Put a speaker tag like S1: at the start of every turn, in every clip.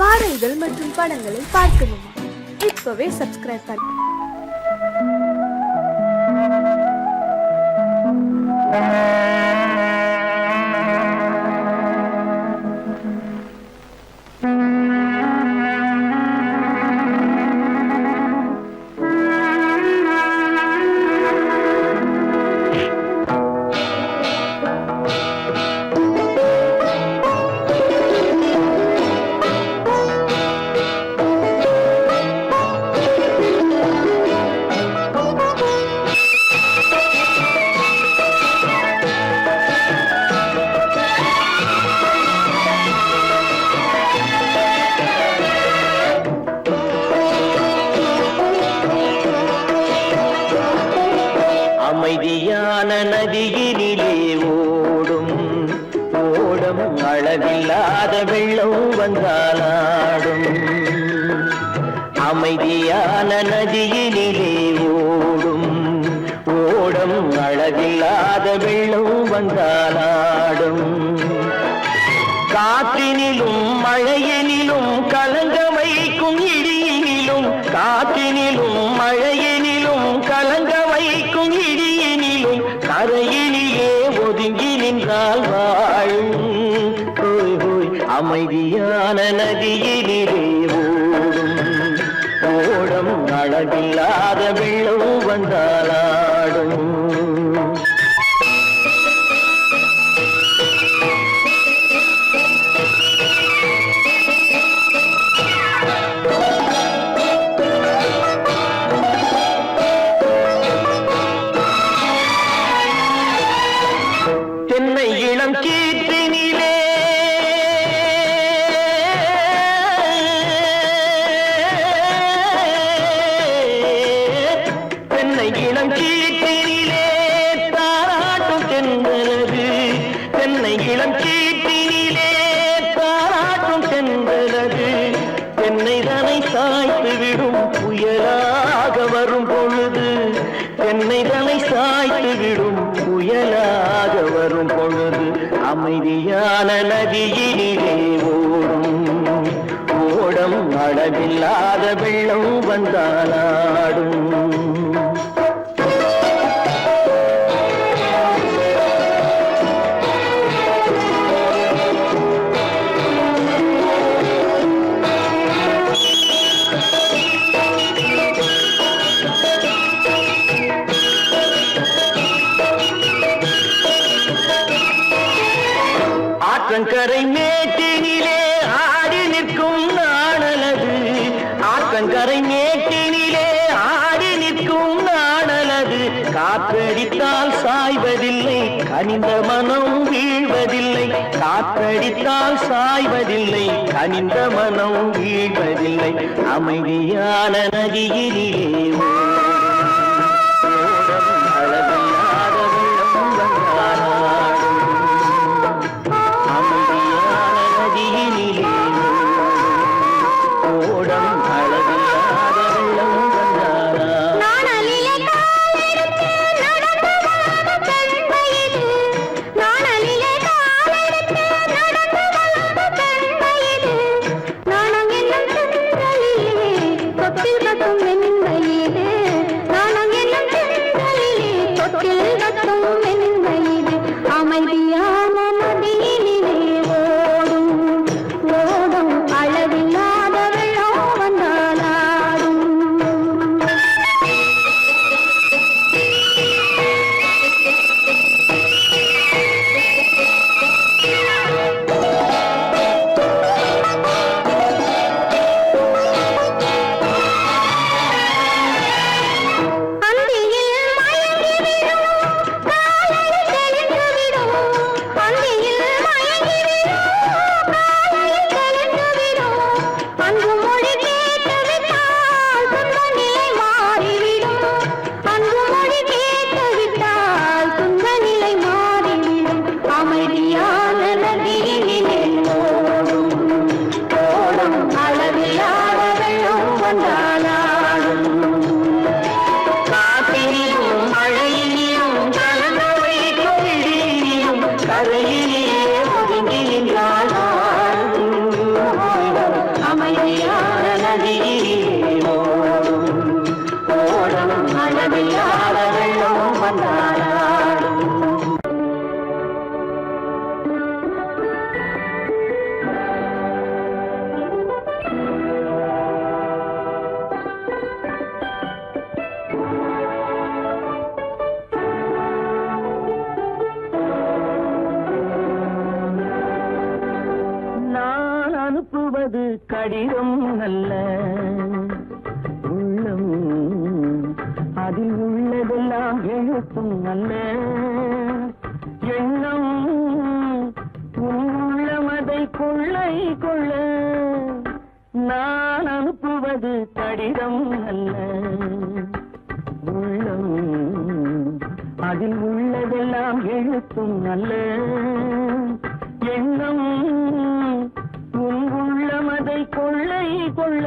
S1: பாடல்கள் மற்றும் படங்களை பார்க்கணுமா? இப்பவே சப்ஸ்கிரைப் பண்ணுங்க.
S2: அமைதியான நதியினிலே ஓடும் ஓடம் அளவில்லாத வெள்ளம் வந்தாலாடும். அமைதியான நதியினிலே ஓடும் ஓடம் அளவில்லாத வெள்ளம் வந்தாலாடும். காற்றினிலும் மழையினிலும் கலங்க வைக்கும் இடியினிலும், காற்றினிலும் மழையினிலும் கலங்க வைக்கும் இடியினிலும் கரையினிலே ஒதுங்கி நின்றால் வாழும். அமைதியான நதியினிலே ஓடும் ஓடம் அளவில்லாத வெள்ளம் வந்தாலாடும். தென்னை இளம் கீற்றினிலே தென்னை இளம் கீற்றினிலே தாராட்டும் தென்றலது. தென்னை இளம் கீற்றினிலே தாராட்டும் தென்றலது. தென்னை தனை சாய்த்து விடும் புயலாக வரும் பொழுது, தென்னை தனை சாய்த்து விடும் புயலாக வரும் பொழுது அமைதியான நதியினிலே ஓடும் ஓடம் அளவில்லாத வெள்ளம் வந்தாலாடும். ஆற்றங்கரை மேட்டினிலே ஆடி நிற்கும் நாணலது. ஆற்றங்கரை மேட்டினிலே ஆடி நிற்கும் நாணலது. காற்றடித்தால் சாய்வதில்லை, கனிந்த மனம் வீழ்வதில்லை. காற்றடித்தால் சாய்வதில்லை, கனிந்த மனம் வீழ்வதில்லை. அமைதியான நதியினிலே ஓடும் அளவில்லாத வெள்ளம் வந்தாலாடும். அமைதியான நதியினிலே ஓடம் அளவில்லாத வெள்ளம் வந்தாலாடும்.
S3: நாணலிலே காலெடுத்து நடந்து வளர்ந்த பெண்மையிது, நாணலிலே காலெடுத்து நடந்து வளர்ந்த பெண்மையிது, நாணம் என்னும் செங்கலிலே தொட்டில் கட்டும் வெண்மையிது.
S2: நதியிலே ஓடும் ஓடும் அளவில்லாத வெள்ளம் வந்தாடும். அனுப்புவது கடிதம் அல்ல உள்ளம், அதில் உள்ளதெல்லாம் எழுத்தும் அல்ல எண்ணம். உள்ளமதை கொள்ளை கொள்ள நான் அனுப்புவது கடிதம் அல்ல உள்ளம், அதில் உள்ளதெல்லாம் எழுத்தும் அல்ல எண்ணம். உள்ளமதை கொள்ளை கொள்ள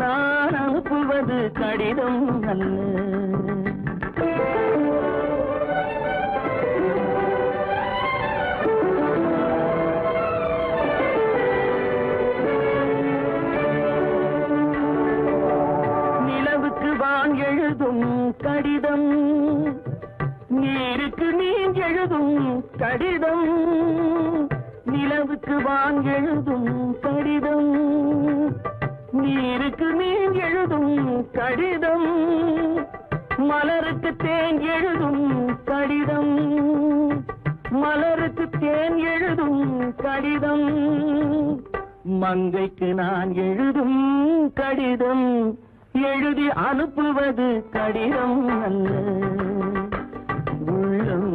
S2: நான் அனுப்புவது கடிதம் அல்ல. நிலவுக்கு வான் எழுதும் கடிதம், நீருக்கு நீர் எழுதும் கடிதம். நிலவுக்கு வான் எழுதும் கடிதம், நீருக்கு நீர் எழுதும் கடிதம். மலருக்கு தேன் எழுதும் கடிதம், மலருக்கு தேன் எழுதும் கடிதம். மங்கைக்கு நான் எழுதும் கடிதம், எழுதி அனுப்புவது கடிதம் அல்ல உள்ளம்,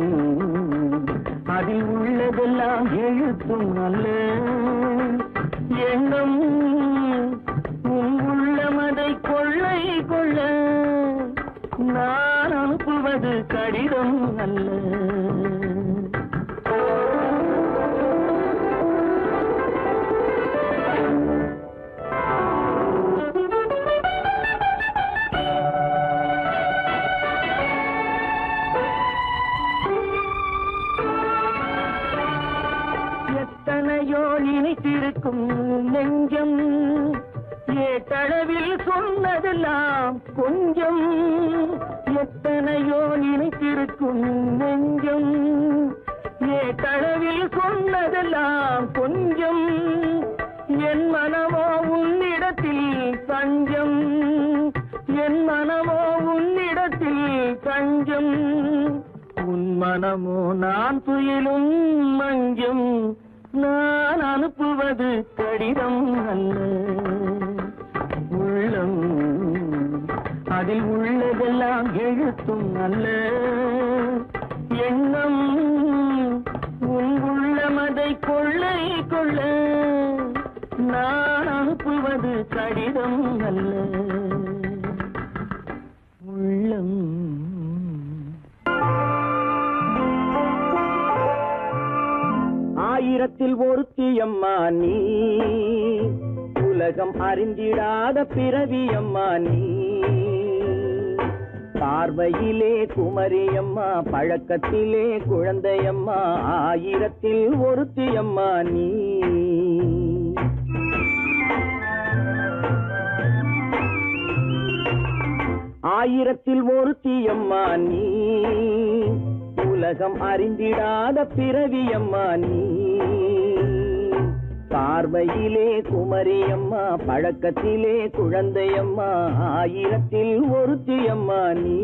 S2: அதில் உள்ளதெல்லாம் எழுத்தும் அல்ல எண்ணம். உள்ளமதை கொள்ளை கொள்ள நான் அனுப்புவது கடிதம் அல்ல. எத்தனையோ இணைத்திருக்கும் நெஞ்சம், ஏட்டளவில் சொன்னதெல்லாம் கொஞ்சம். எத்தனையோ நினைத்திருக்கும் நெஞ்சம், ஏட்டளவில் சொன்னதெல்லாம் கொஞ்சம். என் மனமோ உன்னிடத்தில் தஞ்சம், என் மனமோ உன்னிடத்தில் தஞ்சம். உன் மனமோ நான் துயிலும் மஞ்சம், நான் அனுப்புவது கடிதம் அல்ல உள்ளம், அதில் உள்ளதெல்லாம் எழுத்தும் அல்ல எண்ணம். உன் உள்ளமதை கொள்ளை கொள்ள நான் அனுப்புவது கடிதம் அல்ல உள்ளம். ஆயிரத்தில் ஒருத்தியம்மா நீ, உலகம் அறிந்திடாத பிறவியம்மா நீ. பார்வையிலே குமரியம்மா, பழக்கத்திலே குழந்தையம்மா, ஆயிரத்தில் ஒருத்தியம்மா நீ. ஆயிரத்தில் ஒருத்தியம்மா நீ, உலகம் அறிந்திடாத பிறவியம்மா நீ. பார்வையிலே குமரியம்மா, பழக்கத்திலே குழந்தையம்மா, ஆயிரத்தில் ஒருத்தியம்மா நீ.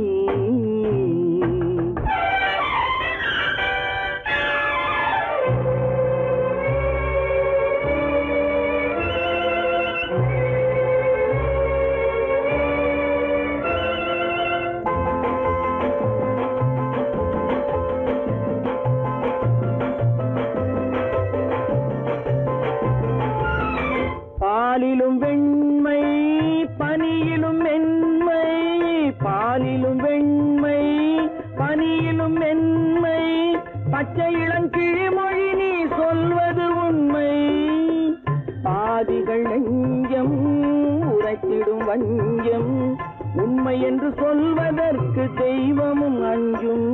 S2: பாலிலும் வெண்மை பனியிலும் மென்மை, பாலிலும் வெண்மை பனியிலும் மென்மை, பச்சை இளங்கிழிமொழி நீ சொல்வது உண்மை. பாதிகள் நெஞ்சம் உரைத்திடும் வஞ்சம், உண்மை என்று சொல்வதற்கு தெய்வமும் அஞ்சும்.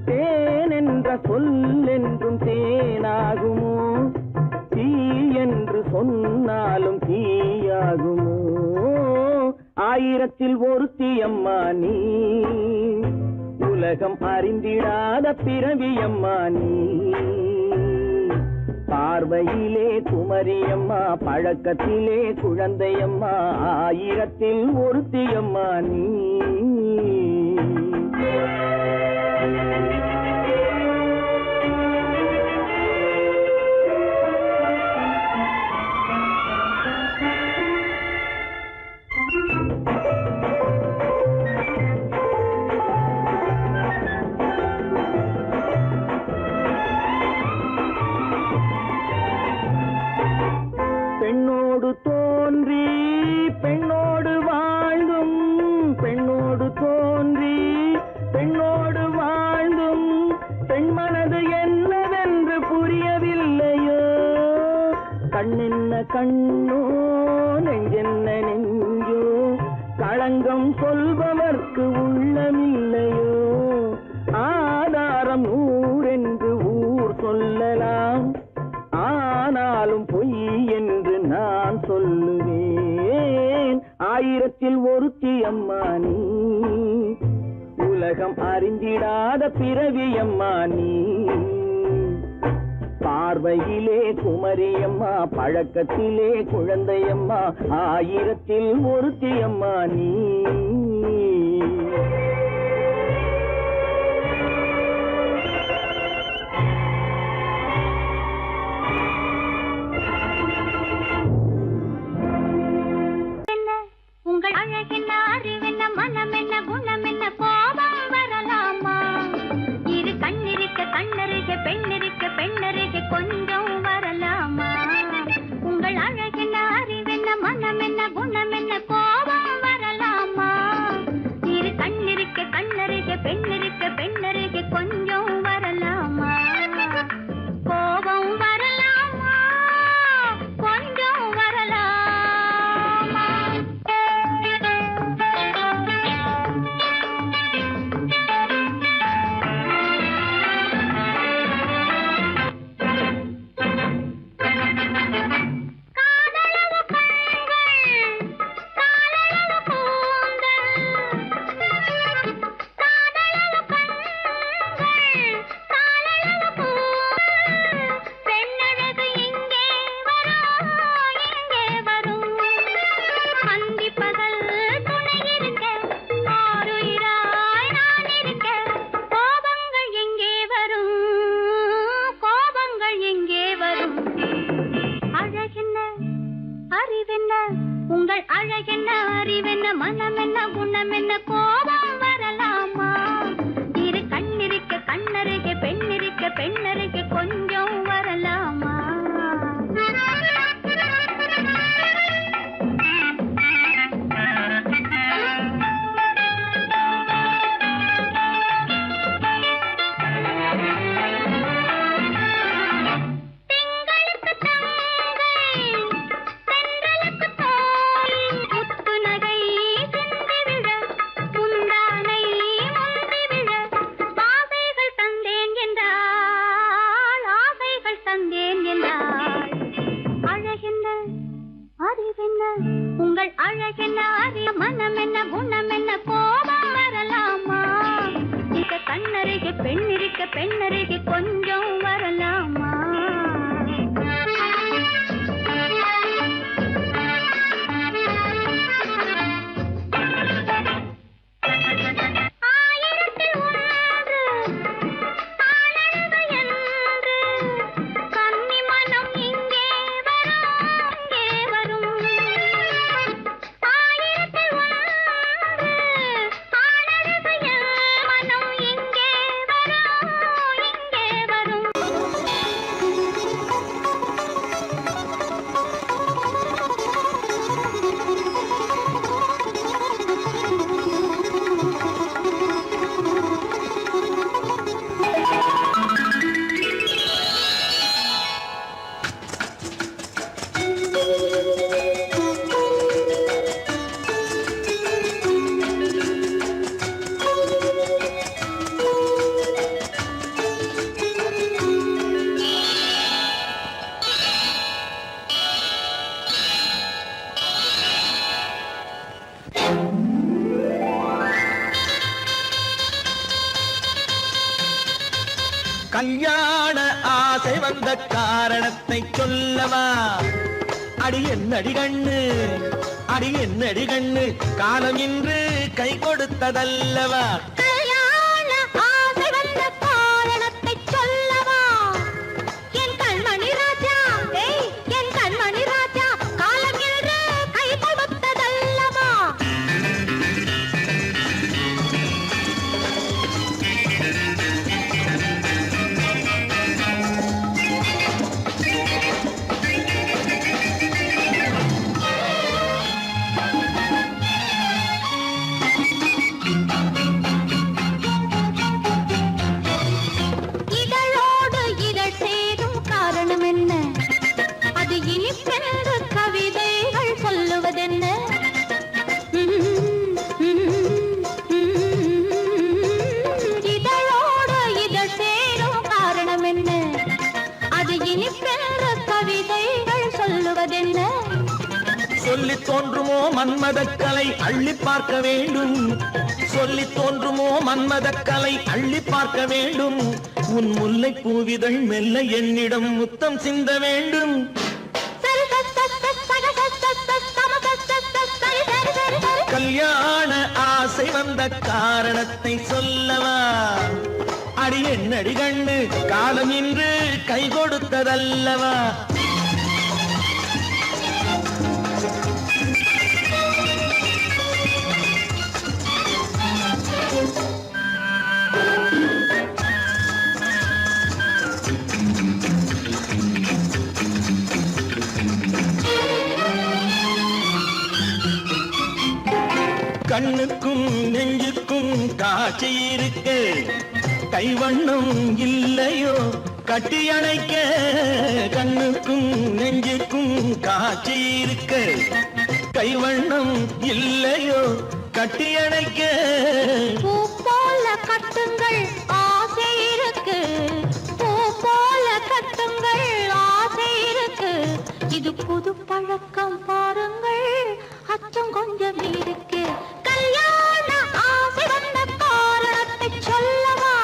S2: தேன் என்ற சொல் என்றும் தேனாகுமோ, தீ என்று சொன்னாலும் தீயாகுமோ? ஆயிரத்தில் ஒருத்தி அம்மா நீ, உலகம் அறிந்திடாத பிறவியம்மா நீ. பார்வையிலே குமரியம்மா, பழக்கத்திலே குழந்தையம்மா, ஆயிரத்தில் ஒருத்தியம்மா நீ. பெண்ணோடு தோன்றி பெண்ணோடு வாழ்ந்தும், பெண்ணோடு தோன்றி பெண்ணோடு வாழ்ந்தும், பெண் மனது என்னவென்று புரியவில்லையோ? கண்ணென்ன கண்ணோ, நெஞ்சென்ன நெஞ்சோ, களங்கம் சொல்பவர்க்கு உள்ளமில்லையோ? ஆதாரம் ஊரென்று ஊர் சொல்லலாம், ஆனாலும் பொய் என்று நான் சொல்லுவேன். ஆயிரத்தில் ஒருத்தி அம்மா நீ, உலகம் அறிந்திடாத பிறவியம்மா நீ. பார்வையிலே குமரியம்மா, பழக்கத்திலே குழந்தையம்மா, ஆயிரத்தில் ஒருத்தி அம்மா நீ.
S3: உங்கள் அழகென்ன, அறிவென்ன, மனமென்ன, குணமென்ன, கோபம் வரலாமா? இரு கண்ணிருக்க கண்ணருக, பெண்ணிருக்க பெண்ணருக, கொஞ்சம் வரலாமா? உங்கள் அழகென்ன, அறிவென்ன, மனமென்ன, குணமென்ன, கோபம் வரலாமா? இரு கண்ணிருக்க கண்ணருக, பெண்ணிருக்க பெண்ணருக, கொஞ்சம் வரலாமா? கோபம் வரலாமா? கொஞ்சம் வரலாமா? உங்கள் அழகென்ன, அறிவென்ன, மனமென்ன, குணமென்ன, கோபம் வரலாமா? இரு கண்ணிருக்க கண்ணருக, பெண்ணிருக்க பெண்ணருக, கொஞ்சம் வரலாமா? உங்கள் அழகென்ன, அறிய, மனமென்ன, குணமென்ன, கோபம் வரலாமா? இக கண்ணருக பெண்ணிருக்க பெண்ணருக, கொஞ்சம் வரலாமா? ஆயிரத்தில் ஒன்று ஆனழகு என்று கன்னி மனம் இங்கே வரும், இங்கே வரும். ஆயிரத்தில் ஒன்று ஆனழகு மனம் இங்கே வரும், இங்கே வரும்.
S4: கல்யாண ஆசை வந்த காரணத்தை சொல்லவா? அடி என்னடி கண்ணு, அடி என்னடி கண்ணு, காலம் இன்று கை கொடுத்ததல்லவா?
S3: கல்யாண ஆசை வந்த காரணத்தை சொல்லவா? என் கண்மணி ராஜா, என் கண்மணி ராஜா, காலம் என்று கை கொடுத்ததல்லவா? இதழோடு இதழ் சேரும் காரணம் என்ன? அது இனிப்பென்று கவிதைகள் சொல்லுவதென்ன? இதழோடு இதழ் சேரும் காரணம் என்ன? அது இனிப்பென்று கவிதைகள் சொல்லுவதென்ன?
S4: சொல்லி தோன்றுமோ மன்மதக்கலை அள்ளி பார்க்க வேண்டும், சொல்லி தோன்றுமோ மன்மதக்கலை அள்ளி பார்க்க வேண்டும். உன் முல்லை பூவிதழ் மெல்ல என்னிடம் முத்தம் சிந்த வேண்டும். கல்யாண ஆசை வந்த காரணத்தை சொல்லவா? அடி என்னடி கண்ணு, காலம் இன்று கை கொடுத்ததல்லவா? கண்ணுக்கும் நெஞ்சுக்கும் காட்சி இருக்கு, கைவண்ணம் இல்லையோ கட்டி அணைக்க? கண்ணுக்கும் நெஞ்சுக்கும் காட்சி இருக்கு, கைவண்ணம் இல்லையோ கட்டி அணைக்க?
S3: பூ போல கட்டுங்கள் ஆசை இருக்கு, பூ போல கட்டுங்கள் ஆசை இருக்கு. இது புது பழக்கம் பாருங்கள், அச்சம் கொஞ்சம் இருக்கு. கல்யாண ஆசை வந்த காரணத்தை சொல்லவா?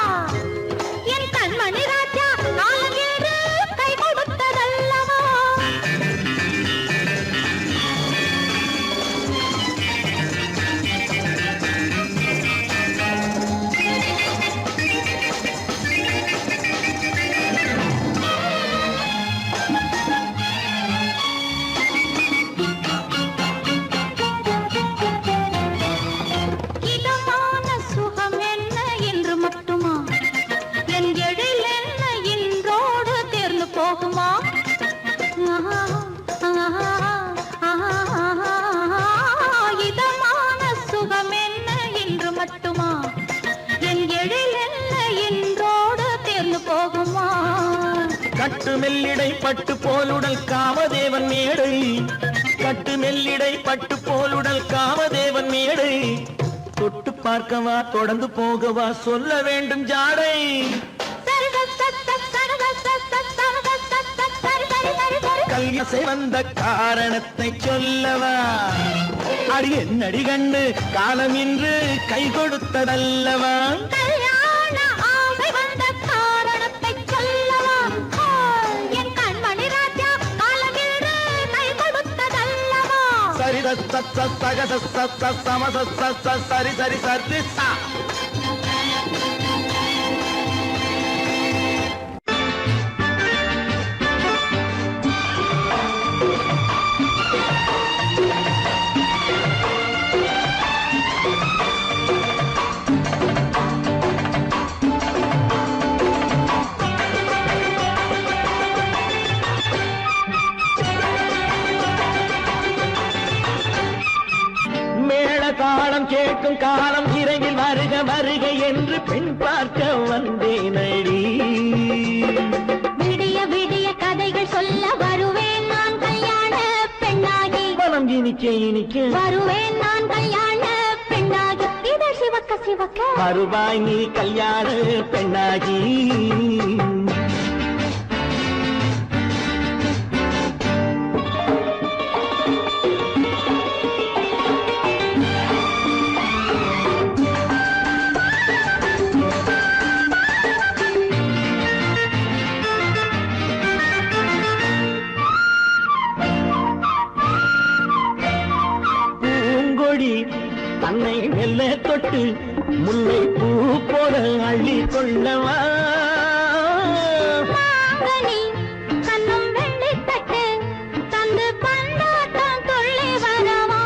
S3: என் கண்மணி ராஜா, காலம் என்று கை கொடுத்ததல்லவா? இதமான சுகம் என்ன என்று மட்டுமா? என் எழில் என்ன இன்றோடு தேர்ந்து போகுமா? இதமான சுகம் என்ன என்று மட்டுமா? என் எழில் என்ன இன்றோடு தேர்ந்து போகுமா?
S4: கட்டு மெல்லிடை பட்டு போலுடல் காமதேவன் மேடை, கட்டு மெல்லிடை பட்டு போலுடல் காமதேவன் மேடை. தொட்டு பார்க்கவா தொடர்ந்து போகவா சொல்ல வேண்டும் ஜாடை? கல்யாசை வந்த காரணத்தை சொல்லவா? அடி என்னடி கண்டு, காலம் இன்று கை கொடுத்ததல்லவா?
S3: கல்யாண ஆசை வந்த காரணத்தை சொல்லவா? என் கண்மணி ராஜா, காலம் என்று கை கொடுத்ததல்லவா?
S4: சரி சக சம சரி சரி சரி சா. தாளம் கேட்கும் காலம் இறையில் வருக வருக என்று பெண் பார்க்க வந்தேனடி.
S3: விடிய விடிய கதைகள் சொல்ல வருவேன் நான் கல்யாண பெண்ணாகி,
S4: மனம் இனிக்க இனிக்க
S3: வருவேன் நான் கல்யாண பெண்ணாகி. இதழ் சிவக்க சிவக்க
S4: வருவாய் நீ கல்யாண பெண்ணாகி. பூங்கொடி தன்னை மெல்ல தொட்டு முல்லை பூ போல அள்ளி கொள்ளவா
S3: மாங்கனி கண்ணும் வெள்ளித்தட்டு தந்து பந்தாட்டம் துள்ளி வரவா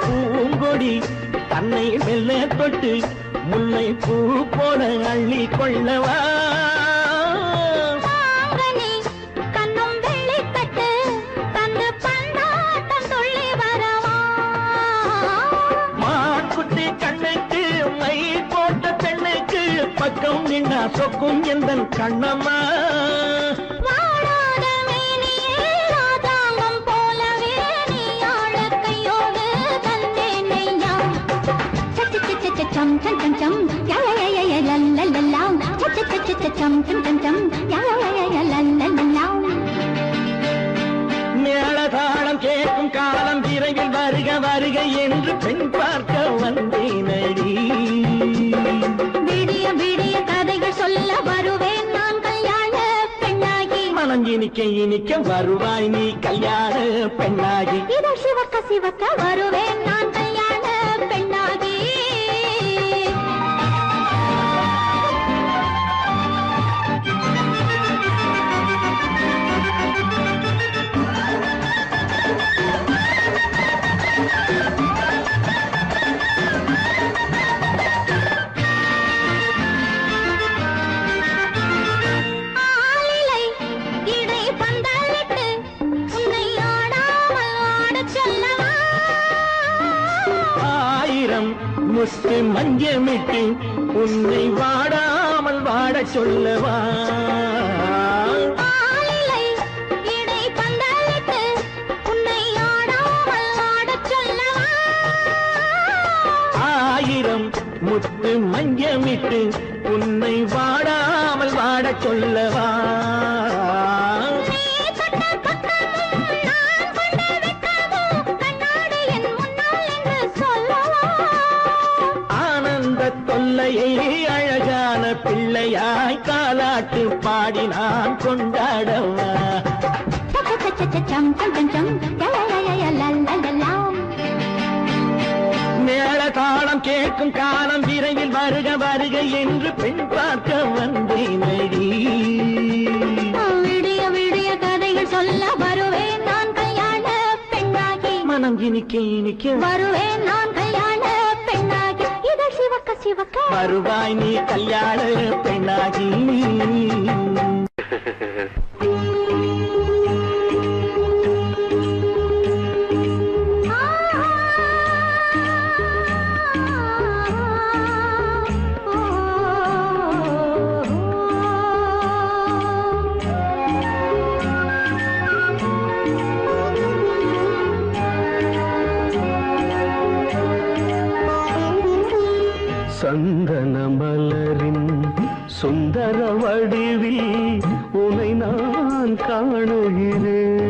S4: பூங்கொடி தன்னை மெல்ல தொட்டு முல்லை பூ போல அள்ளி கொள்ளவா
S3: மாங்கனி கண்ணும் வெள்ளித்தட்டு தந்து பந்தாட்டம் துள்ளி வரவா
S4: மாக்குட்டி கண்ணுக்கு மை போட்ட பெண்ணுக்கு பக்கம் நின்னா சொக்கும் எந்தன் கண்ணம்மா
S3: வாழாத மேனியே ராதாங்கம் போலவே நீ ஆள கையோடு தந்தேன் நெய்யா சம் சம் சம் சம் யா யா யா யா லல்லல்லா சம் சம் சம் சம் யா யா யா லல்லல்லா
S4: மேளதாளம் கேட்கும் காலம் விரைவில் வருக வருக என்று பெண் பார்க்க வந்தேனடி
S3: விடிய விடிய கதைகள் சொல்ல வருவேன் நான் கல்யாண பெண்ணாகி
S4: மனம் இனிக்க இனிக்க வருவாய் நீ கல்யாண பெண்ணாகி
S3: இதழ் சிவக்க சிவக்க வருவேன் நான் கல்யாண பெண்ணாகி ஆலிலை இடை பந்தலிட்டு உன்னை ஆடாமல் ஆடச் சொல்லவா
S4: ஆயிரம் முத்து மஞ்சமிட்டு உன்னை வாடாமல் வாடச் சொல்லவா
S3: ஆலிலை இடை பந்தலிட்டு உன்னை ஆடாமல் ஆடச் சொல்லவா
S4: ஆயிரம் முத்து மஞ்சமிட்டு உன்னை வாடாமல் வாடச் சொல்லவா
S3: நீ தொட்ட பக்கமும் நான் கொண்ட வெட்கமும் கண்ணாடி என் முன்னால் என்று சொல்லவா
S4: ஆனந்த தொல்லையை அழகான பிள்ளையாய் காலாட்டு பாடி நான் கொண்டாடவா
S3: சம் சம் சம் சம் யா யா யா யா லல்லல்லா
S4: மேளதாளம் கேட்கும் காலம் விரைவில் வருக வருக என்று பெண் பார்க்க வந்தேனடி
S3: விடிய விடிய கதைகள் சொல்ல வருவேன் நான் கல்யாண பெண்ணாகி
S4: மனம் இனிக்க இனிக்க
S3: வருவேன் நான் கல்யாண பெண்ணாகி இதழ் சிவக்க சிவக்க
S4: வருவாய் நீ கல்யாண பெண்ணாகி சந்தன மலரின் சுந்தர வடிவில் உனை நான் காணுகிறேன்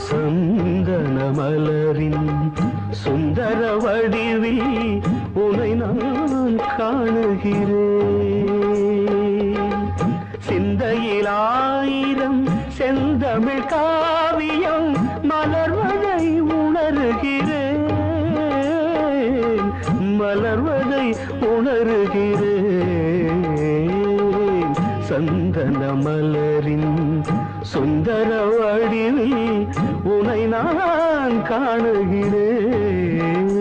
S4: சந்தன மலரின் சுந்தர வடிவில் உனை நான் காணுகிறேன் சிந்தையில் ஆயிரம் செந்தமிழ் காவியம் மலர்வதை உணர்கிறேன் மலர்வதை உணர்கிறேன் சந்தன மலரின் சுந்தர வடிவில் உனை நான் காணுகிறேன்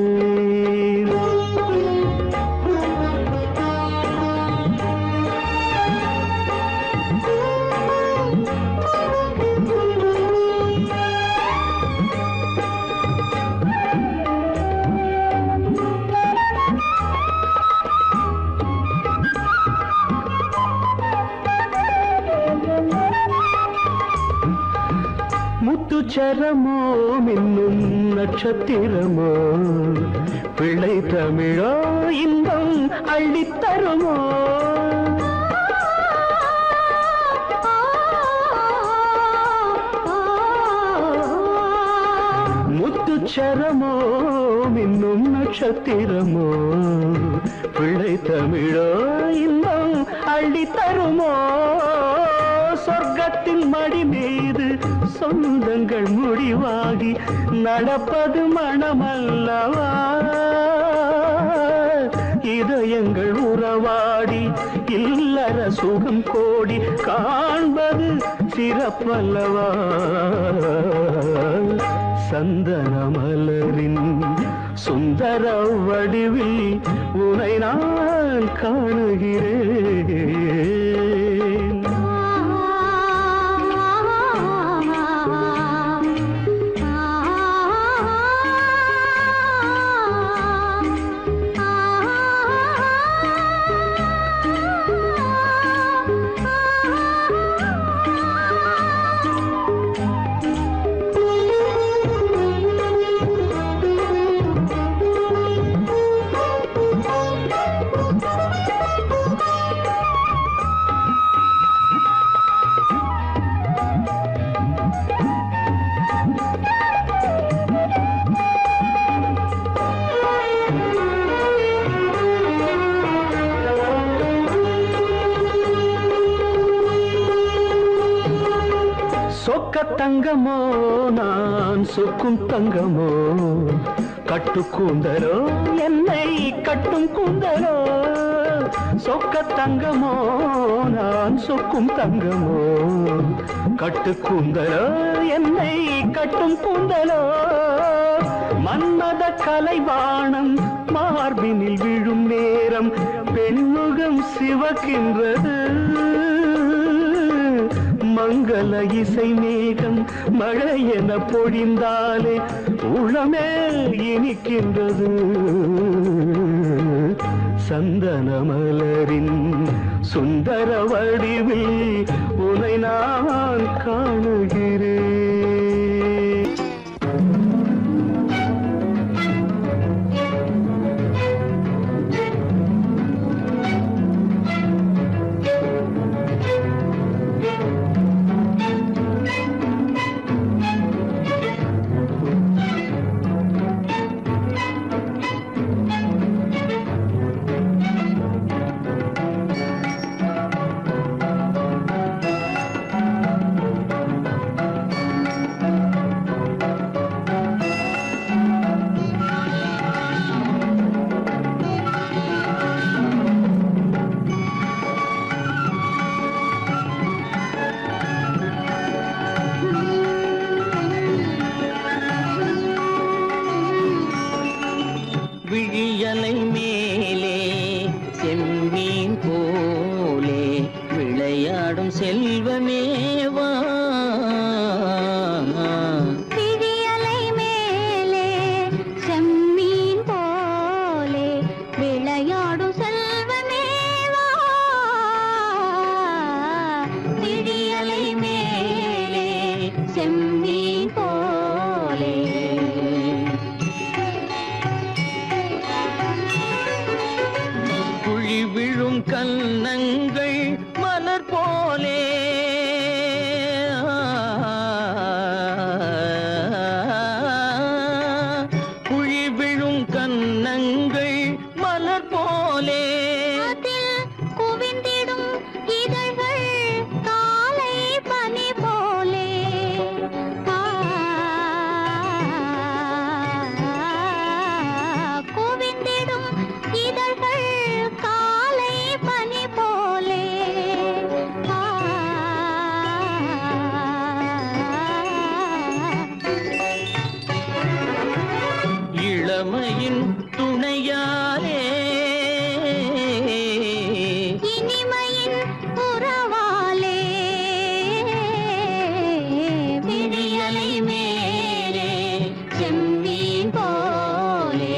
S4: முத்துச்சரமோ மின்னும் நட்சத்திரமோ பிள்ளை தமிழோ இன்பம் அள்ளித்தருமோ முத்துச்சரமோ மின்னும்
S2: மின்னும் நட்சத்திரமோ பிள்ளை தமிழோ இன்னும் அள்ளி தருமோ சொர்க்கத்தின் மடி மீது சொந்தங்கள் முடிவாகி நடப்பது மனமல்லவா இதயங்கள் உறவாடி இல்லற சுகம் கோடி காண்பது சிறப்பல்லவா சந்தன மலரின் சுந்தர வடிவில் உனை நான் காணுகிறேன் சொக்க தங்கமோ நான் சொக்கும் தங்கமோ கட்டு கூந்தலோ என்னை கட்டும் கூந்தலோ சொக்க தங்கமோ நான் சொக்கும் தங்கமோ கட்டு கூந்தலோ என்னை கட்டும் கூந்தலோ மன்மத கலைவாணம் மார்பினில் விழும் நேரம் பெண்முகம் சிவக்கின்றது மங்கள இசை மேகம் மழை என பொழிந்தாலே உளமே இனிக்கின்றது சந்தன மலரின் சுந்தர வடிவில் உனை நான் காணுகிறேன் விழியலை மேலே செம்மீன் போலே விளையாடும் செல்வமேவா
S3: விழியலை மேலே செம்மீன் போலே விளையாடும் செல்வமேவா விழியலை மேலே செம்மீன் போலே
S4: விழும் கன்னங்கள் மலர் போலே குழி விழும் கன்னங்கள் மலர் போலே
S3: அதில் குவிந்திடும் இதழ்கள் காலை பனி போலே குவிந்திடும் இதழ்கள்
S4: இளமையின் துணையாலே
S3: இனிமையின் உறவாலே விழியலை மேலே செம்மீன் போலே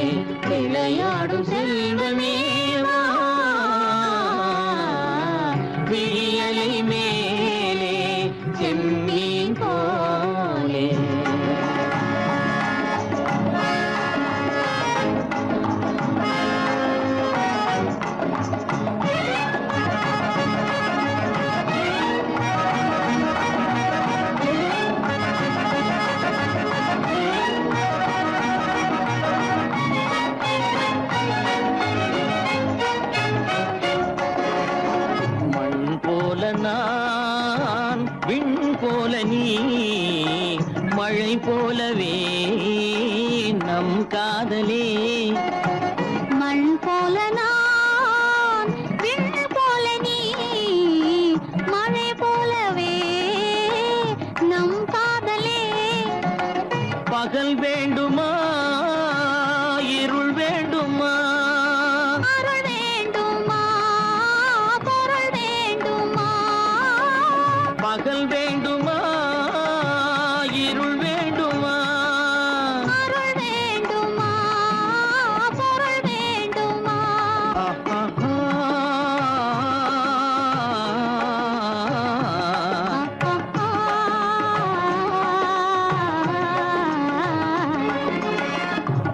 S3: விளையாடும் செல்வமேவா விழியலை மேலே செம்மீன் போலே
S2: பகல் வேண்டுமா இருள் வேண்டுமா
S3: அருள் வேண்டுமா பொருள் வேண்டுமா
S2: பகல் வேண்டுமா இருள் வேண்டுமா
S3: அருள் வேண்டுமா பொருள் வேண்டுமா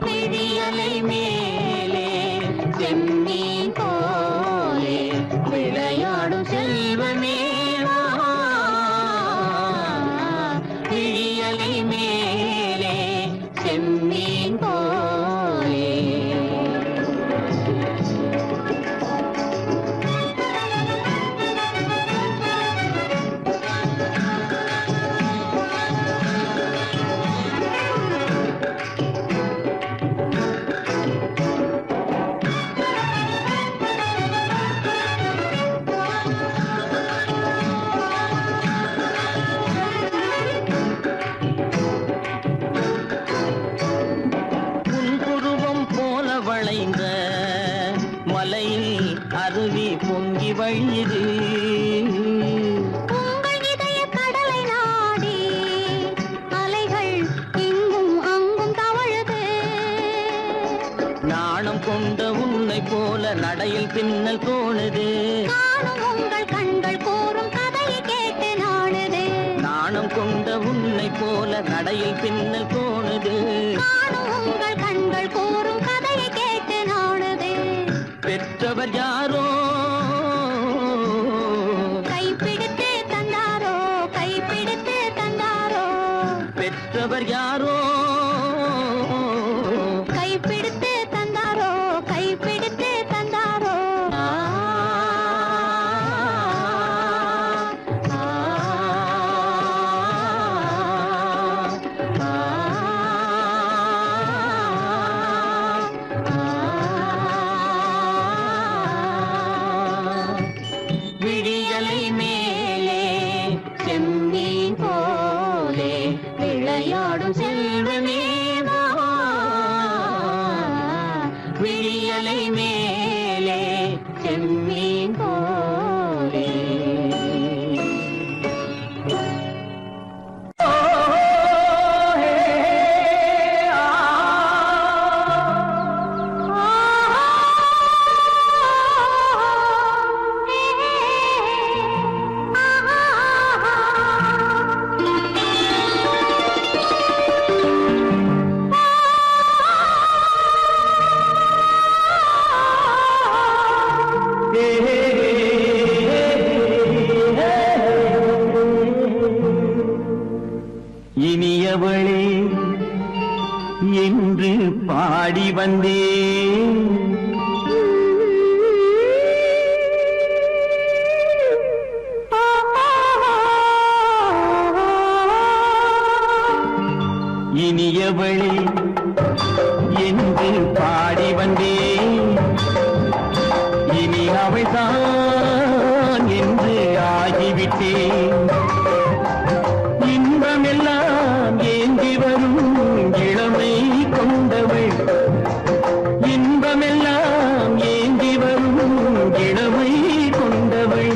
S2: விழியலை மேலே செம்மீன் போலே விளையாடும் செல்வமே வா. விழியலை மேலே செம்மீன் போலே புன்புருவம் போல வளைந்த மலையில் அருவி பொங்கி வழியுது
S3: உங்கள் இதய கடலை நாடி அலைகள் இங்கும் அங்கும் தவழுது
S2: நாணம் கொண்ட உன்னை போல நடையில் பின்னல் தோணுது
S3: நானும் உங்கள் கண்கள் கூறும் கதையை கேட்டு நாடுது
S2: நாணம் கொண்ட உன்னை போல நடையில் பின்னல் தோணுது
S3: நானும் உங்கள் கண்கள் கூறும் கதையை கேட்டு நாடுது
S2: பெற்றவர் யாரோ
S3: கைப்பிடித்து தந்தாரோ கைப்பிடித்து தந்தாரோ
S2: பெற்றவர் யாரோ
S3: கைப்பிடித்து தந்தாரோ கைப்பிடித்து தந்தாரோ
S2: ஆ, ஆ, ஆ, விழியலை மேலே செம்மீன் போலே விளையாடும் செல்வமே வா. விழியலை மேலே செம்மீன் போலே இனியவளே என்று பாடி வந்தேன் இனியவளே என்று பாடி வந்தேன் இனி அவள்தான் என்று ஆகிவிட்டேன் இன்பமெல்லாம் ஏந்தி வரும் இளமை கொண்டவள் இன்பமெல்லாம் ஏந்தி வரும் இளமை கொண்டவள்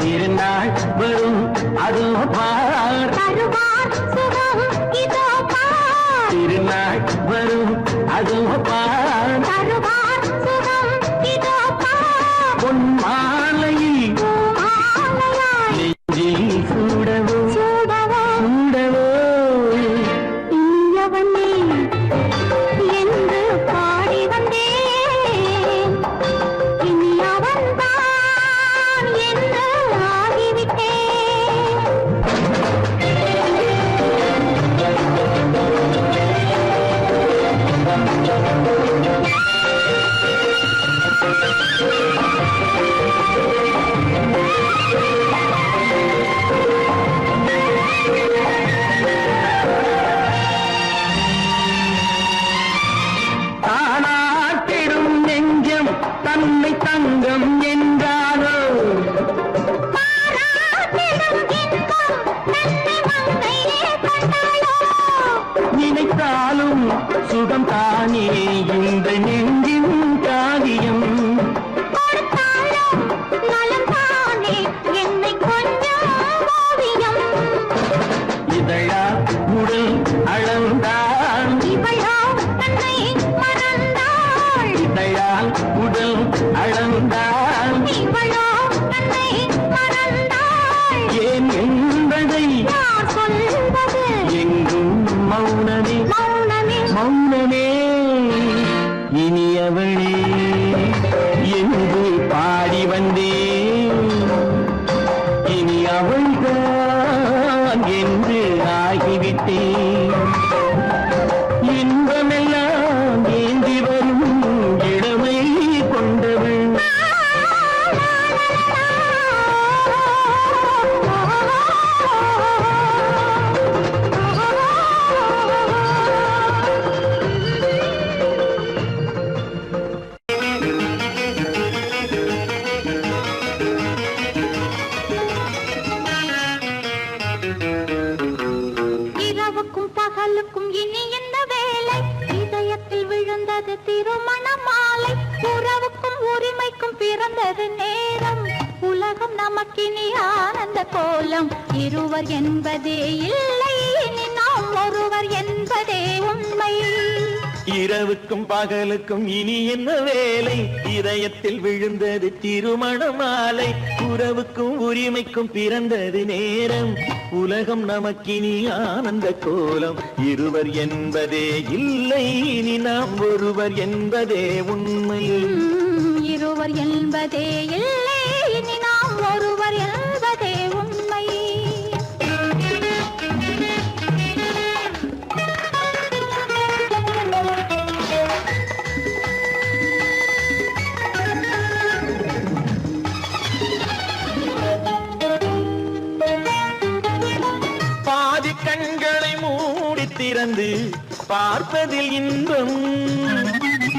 S2: திருநாள் வரும் அதோ பார்
S3: தருவார் சுகம் இதோ பார்
S2: திருநாள் வரும் அதோ பார்
S3: தருவார் சுகம் இதோ பார்
S2: பொன் மாலையில்
S3: மாலையாய்
S2: நெஞ்சில் சூடவோ
S3: சூடவோ
S2: சூடவோ
S3: இனியவனே என்று பாடி வந்தேன் இனி அவன்தான் என்று ஆகிவிட்டேன்
S2: தானாட்டிடும் நெஞ்சம் தன்னை தங்கம் என்றாரோ
S3: பாராட்டிடும் இன்பம் தன்னை மங்கையே கண்டாளோ
S2: நினைத்தாலும் சுகம் தானே இந்த நெஞ்சின் காரியம்
S3: கொடுத்தாலும் நலம் தானே என்னை கொஞ்சம் ஓவியம்
S2: இதழா உடல் அளந்தால்
S3: இவளோ தன்னை மறந்தாள்
S2: இதழால் உடல் அளந்தால்
S3: இவளோ தன்னை மறந்தாள்
S2: ஏன் என்பதை
S3: யார் சொல்வது
S2: எங்கும் மௌனமே
S3: மௌனமே
S2: மௌனமே இனியவளே என்று பாடி வந்தேன் இனி அவள்தான் என்று ஆகிவிட்டேன் இன்பமெல்லாம் ஏந்தி வரும் இளமை கொண்டவள்
S3: இரவுக்கும் பகலுக்கும் இனி என்ன வேலை இதயத்தில் விழுந்தது திருமண மாலை உறவுக்கும் உரிமைக்கும் பிறந்தது நேரம் உலகம் நமக்கினி ஆனந்த கோலம் இருவர் என்பதே இல்லை இனி நாம் ஒருவர் என்பதே உண்மை
S4: இரவுக்கும் பகலுக்கும் இனி என்ன வேலை இதயத்தில் விழுந்தது திருமண மாலை உறவுக்கும் உரிமைக்கும் பிறந்தது நேரம் உலகம் நமக்கினி ஆனந்த கோலம் இருவர் என்பதே இல்லை இனி நாம் ஒருவர் என்பதே உண்மை
S3: இருவர் என்பதே இல்லை இனி நாம் ஒருவர் என்பதே உண்மை
S4: பாதி கண்களை மூடி திறந்து பார்ப்பதில் இன்பம்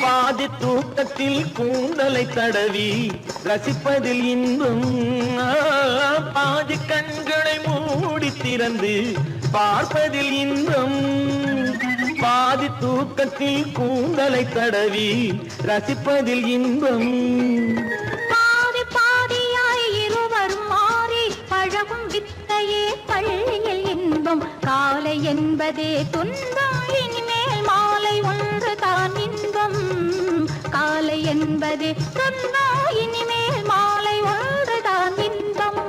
S4: பாதி தூக்கத்தில் கூந்தலை தடவி ரசிப்பதில் இன்பம் பாதி கண்களை மூடி திறந்து பார்ப்பதில் இன்பம் பாதி தூக்கத்தில் கூந்தலை தடவி ரசிப்பதில் இன்பம்
S3: பாதி பாதியாய் இருவரும் மாறி பழகும் வித்தையே பள்ளியில் இன்பம் காலை என்பதே துன்பம் இனிமேல் மாலை ஒன்று தான் இன்பம் காலை என்பதே துன்பம் இனிமேல் மாலை ஒன்று தான் இன்பம்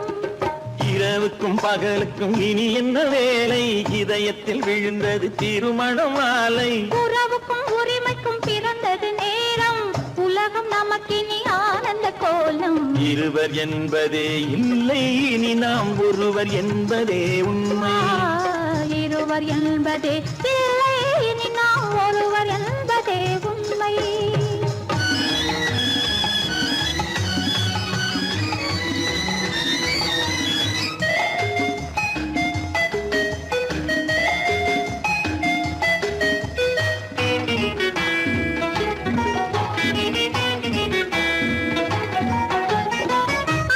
S4: இரவுக்கும் பகலுக்கும் இனி என்ன வேலை இதயத்தில் விழுந்தது திருமண மாலை
S3: உறவுக்கும் உரிமைக்கும் பிறந்தது நேரம் உலகம் நமக்கினி ஆனந்த கோலம்
S4: இருவர் என்பதே இல்லை இனி நாம் ஒருவர் என்பதே உண்மை
S3: இருவர் என்பதே இல்லை இனி நாம் ஒருவர் என்பதே உண்மை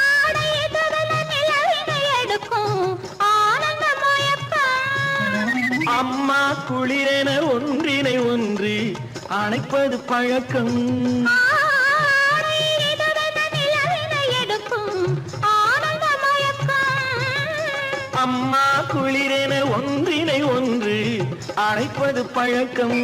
S3: ஆடை தவள நிலவினை எடுக்கும் ஆனந்த முயக்கம்
S4: அம்மா குளிரென ஒன்றினை ஒன்று அணைப்பது பழக்கம்
S3: ஆடை தவள நிலவினை
S4: அழைப்பது பழக்கம்.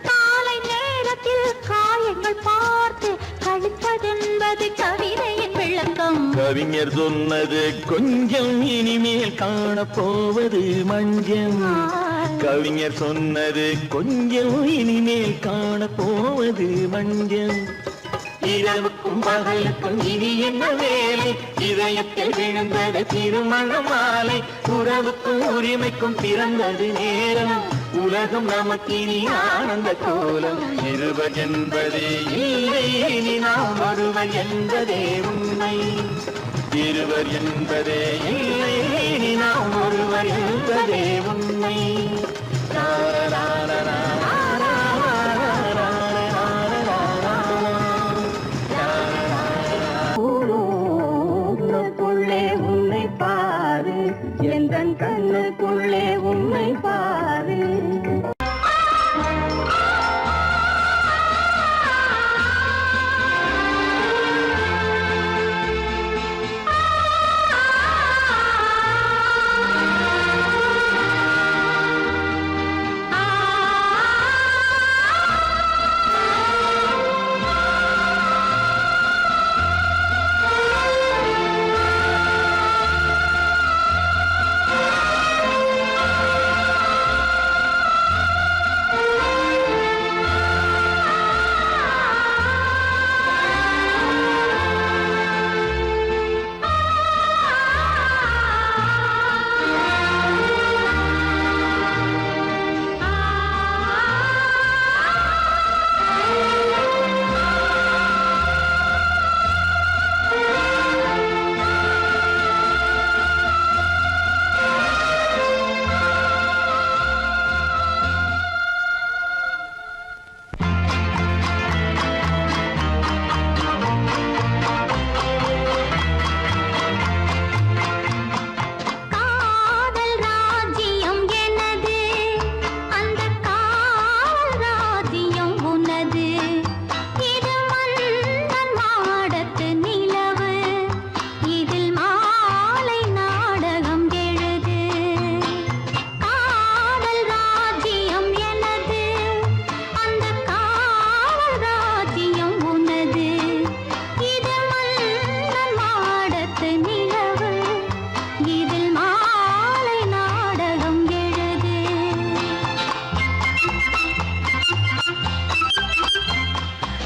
S3: காலை நேரத்தில் காயங்கள் பார்த்து கழிப்பதென்பது கவிதையின் விளக்கம்.
S4: கவிஞர் சொன்னது கொஞ்சம், இனிமேல் காணப்போவது மஞ்சம். கவிஞர் சொன்னது கொஞ்சம், இனிமேல் காணப்போவது மஞ்சம். இரவுக்கும் பகலுக்கும் இனி என்ன வேலை, இதயத்தில் விழுந்தது திருமண மாலை. உறவுக்கும் உரிமைக்கும் பிறந்தது நேரம், உலகம் நமக்கினி ஆனந்த கோலம். இருவர் என்பதே இல்லை, இனி நாம் ஒருவர் என்பதே உண்மை. இருவர் என்பதே இல்லை, இனி நாம் ஒருவர் என்பதே உண்மை.
S2: கண்ணுக்குள்ளே உன்னை பாரு, எந்தன் கண்ணுக்குள்ளே உன்னை பாரு.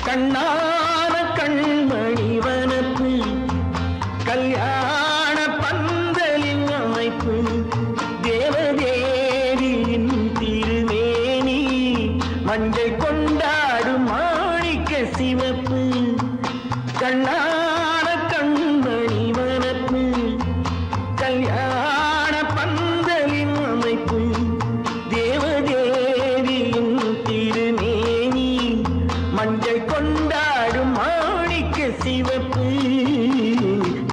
S4: கண்ணான கண்மணி வனப்பு, கல்யாண பந்தலின் அமைப்பு, தேவதேவியின் திருமேனி, மஞ்சள் கொண்டாடும் மாணிக்க சிவப்பு. கண்ணான கண்மணி வனப்பு, கல்யாண பந்தலின் அமைப்பு, தேவதேவியின் திருமேனி, மஞ்சள் கொண்டாடும் மாணிக்க சிவப்பு.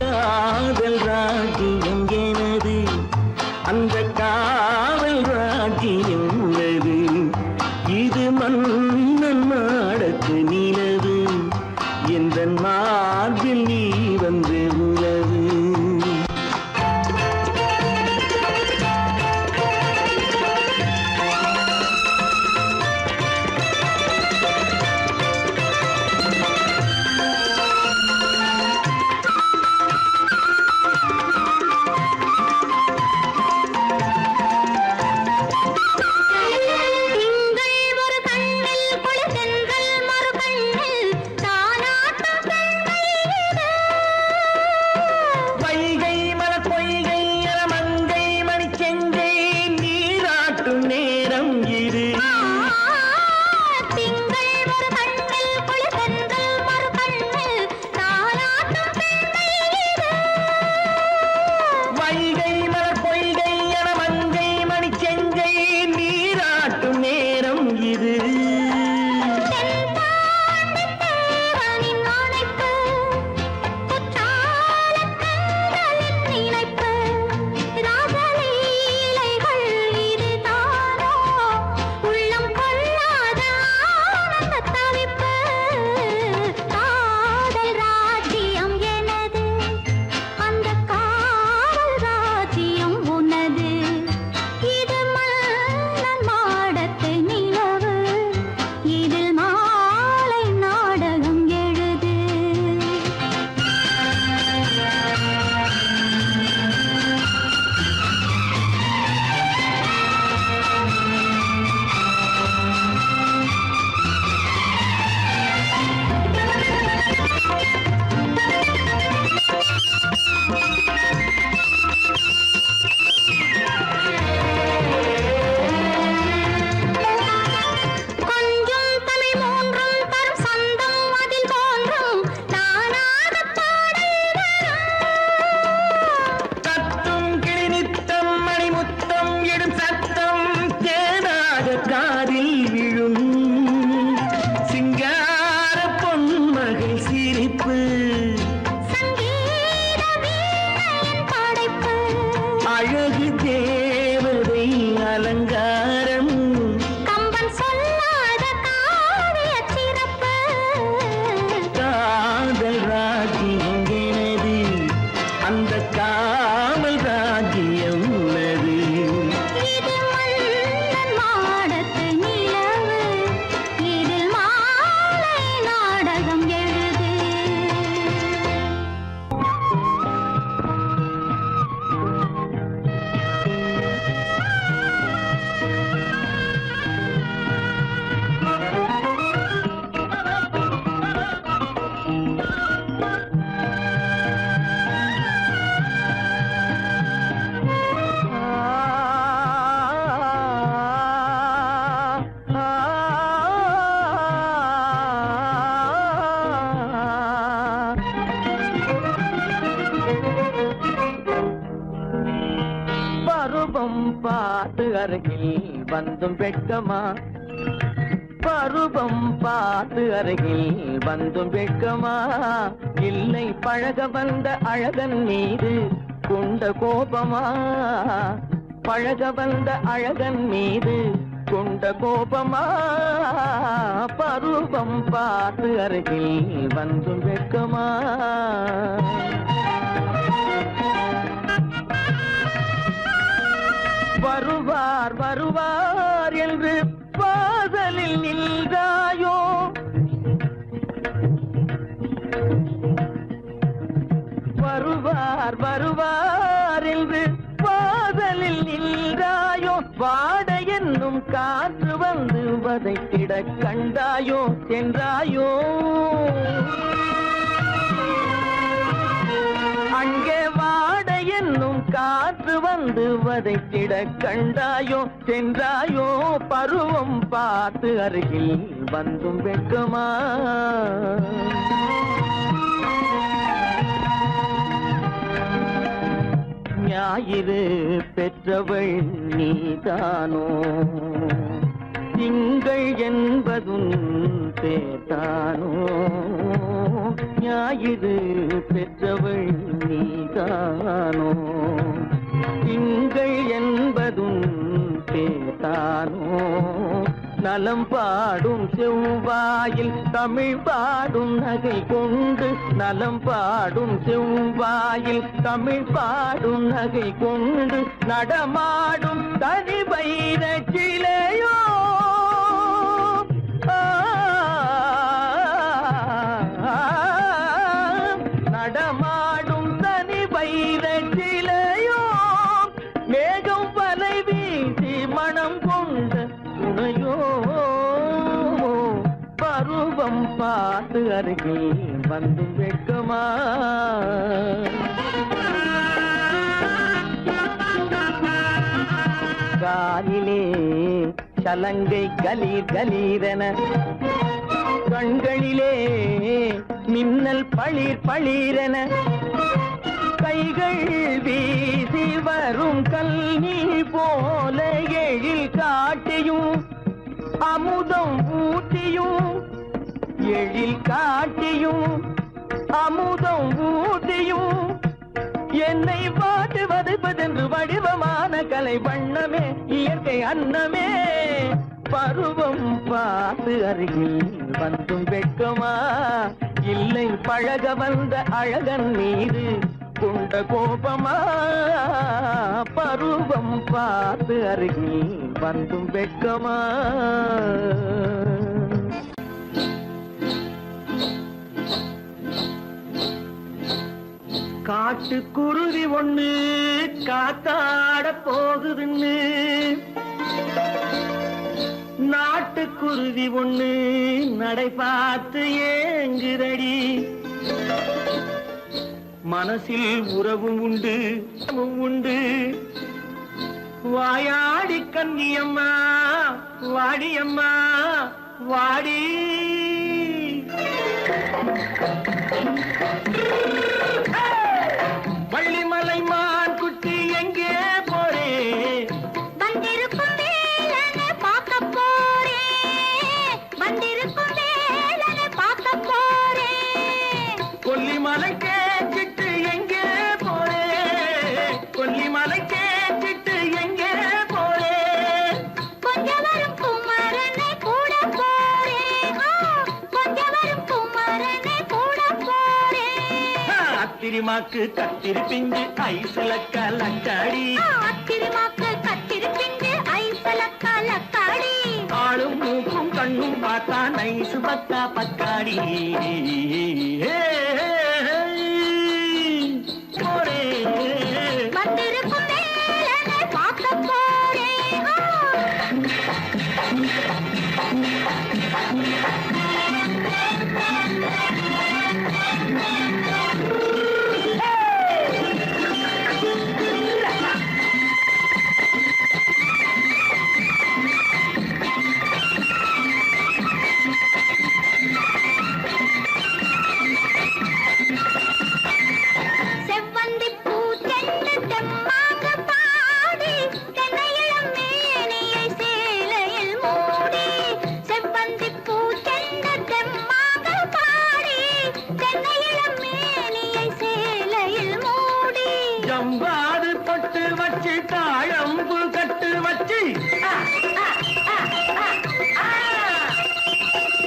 S4: காதல் ராஜ்யம் எனது, அந்த காவல் ராஜ்யம் உள்ளது. இது மன்னன் மாடத்து நிலவு, எந்த மார்பில் நீ வந்து உலவு. அழகு தேவதை அலங்காரம்
S3: கம்பன் சொல்லாத காவிய சிறப்பு
S4: காதல் ராஜ்யம் எனது அந்த காவல் ராஜ்யம் உள்ளது
S3: இது மன்னன் மாடத்து நிலவு இதில் மாலை நாடகம் எழுது
S4: பருவம் பார்த்து அருகில் வந்தும் வெட்கமா பருவம் பார்த்து அருகில் வந்தும் வெட்கமா இல்லை பழக வந்த அழகன் மீது கொண்ட கோபமா பழக வந்த அழகன் மீது கொண்ட கோபமா பருவம் பார்த்து அருகில் வந்தும் வெட்கமா வருவார் வருவார் என்று பாதலில் நின்றாயோ வருவார் வருவார் என்று பாதலில் நின்றாயோ வாட என்னும் காற்று வந்து வதைத்திட கண்டாயோ சென்றாயோ அங்கே வாட என்னும் காற்று வந்து வதைத்திட கண்டாயோ சென்றாயோ பருவம் பார்த்து அருகில் வந்தும் வெட்கமா ஞாயிறு பெற்றவள் நீதானோ திங்கள் என்பதும் பேதானோ ஞாயிறு பெற்றவள் நீதானோ திங்கள் என்பதும் பேதானோ நலம் பாடும் செவ்வாயில் தமிழ் பாடும் நகை கொண்டு நலம் பாடும் செவ்வாயில் தமிழ் பாடும் நகை கொண்டு நடமாடும் தனி வைர சிலையோ நடமாடும் தனி வைர சிலையோ மேகம் வலை வீசி மனம் கொண்ட துணையோ பருவம் பார்த்து அருகில் வந்து வெட்கமா காலிலே சலங்கை கலீர் கலீரென கண்களிலே மின்னல் பளிர் பளிரென கைகள் வீசி வரும் கல்வி போல எழில் காட்டியும் அமுதம் ஊட்டியும் எழில் காட்டியும் அமுதம் ஊட்டியும் என்னை பாட்டு வதைப்பதென்று வடிவமான கலை வண்ணமே இயற்கை அன்னமே பருவம் பார்த்து அருகில் வந்தும் வெட்கமா இல்லை பழக வந்த அழகன் மீது கொண்ட கோபமா பருவம் பார்த்து அருகில் வந்தும் வெட்கமா காட்டுக்குருவி ஒண்ணு காத்தாட போகுதுன்னு நாட்டுக்குருவி ஒண்ணு நடை பார்த்து ஏங்குதடி மனசில் உறவும் உண்டு உண்டு வாயாடி கன்னியம்மா வாடியம்மா வாடி வள்ளிமலை மான் குட்டி எங்கே போறே
S3: வந்திருக்கும் வேலனை பார்க்க போறேன் வந்திருக்கும் வேலனை பார்க்க போறேன்
S4: கொல்லிமலை கேட்டு எங்கே போறே கொல்லிமலை ஆத்திரிமாக்கு கத்திரி பிஞ்சு ஐசலக்கா லக்காடி
S3: ஆத்திரிமாக்கு கத்திரி பிஞ்சு ஐசலக்கா லக்காடி
S4: ஆளும் மூக்கும் கண்ணும் பார்த்தா நைசு பக்கா பக்காடி போரே
S3: வந்திருக்கும் வேலனை பார்க்க போறேன் செவ்வந்தி பூ செண்டு தெம்மாக பாடி தென்னையிளம் மேனியை சேலையில் மூடி செவ்வந்தி பூ செண்டு தெம்மாக பாடி தென்னையிளம் மேனியை சேலையில் மூடி
S4: ஜம்பாது பொட்டு வச்சு தாழம்பு கட்டு வச்சு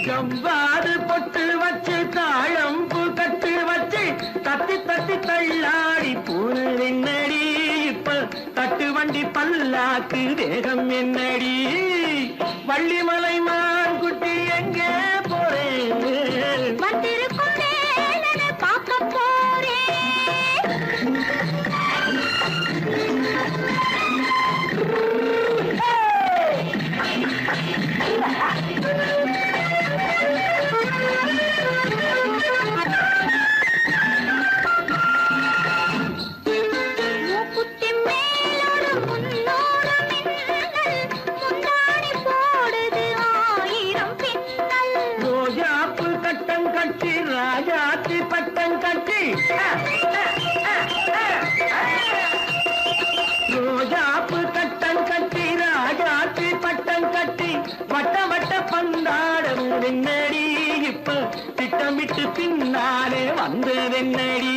S4: ஜம்பாது பொட்டு வச்சு தாழம்பு கட்டு வச்சு தட்டி தட்டி தள்ளாடி பூரு என்னடி இப்ப தட்டு வண்டி பல்லாக்கு வேகம் என்னடி வள்ளிமலை மான் குட்டி எங்கே போறேன்
S3: வந்திருக்கும் வேலனை பார்க்க போறேன் மூக்குத்தி மேலோடு முன்னோடு மின்னல் முந்தாணி போடுது ஆயிரம் பின்னல்
S4: ரோஜாப்பு கட்டம் கட்டி ராஜாத்தி பட்டம் கட்டி ரோஜாப்பு கட்டம் கட்டி ராஜாத்தி பட்டம் கட்டி வட்ட வட்ட பந்தாடம் என்னடி இப்ப திட்டமிட்டு பின்னாலே வந்ததென்னடி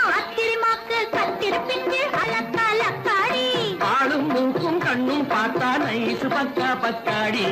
S3: ஆத்திரிமாக்கு கத்திரி பிஞ்சு அலக்கா லக்காடி
S4: ஆளும் மூக்கும் கண்ணும் பார்த்தா நைசு பக்கா பக்காடி